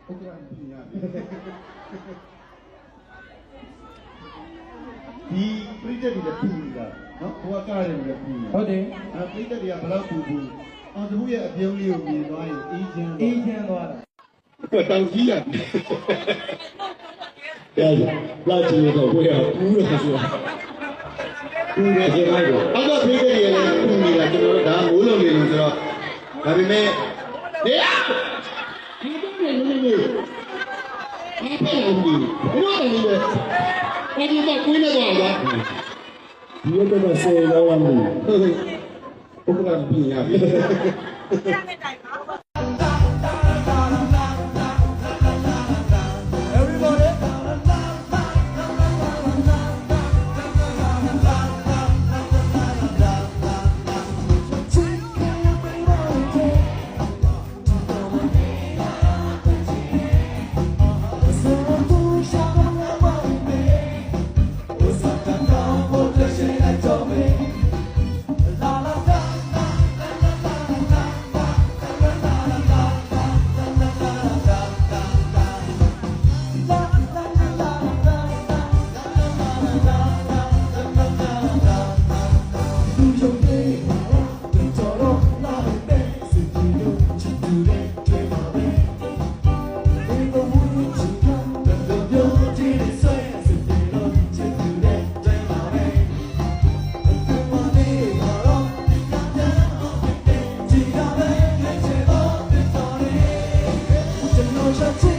ဟုတ်ကဲ့ပြင်ရတယ်ဒီပြိတ္တတွေလည်းပြင်နေတာနော်ဘဝကားတယ်လည်းပြင်ဟုတ်တယ်ပြိတ္တတွေကဘယ်တော့ပူအာသူရဲ့အပြုံးလေးကိုမြင်သွားရင်အေးချမ်းသွားတာတောင်ကြီးရတယ်လာကြည့်တော့ဘယ်ဟာဘူးလို့ဆိုတာဘူးရဲ့ခြေလိုက်တော့အောက်ကဖေးတဲ့ရလည်းပူနေတာကျွန်တော်တို့ဒါမိုးလုံးနေလို့ဆိုတော့ဒါပေမဲ့ဟေးဒီတော့လည်းနေအားပေးလို့ဒီတော့လည်းအဲ့ဒီမှာကိုင်းနေတော့ဗျာဒီတော့ဆေးတော့မလို့ဟုတ်ကဲ့ဘုရားပြင်ရပြီ Shut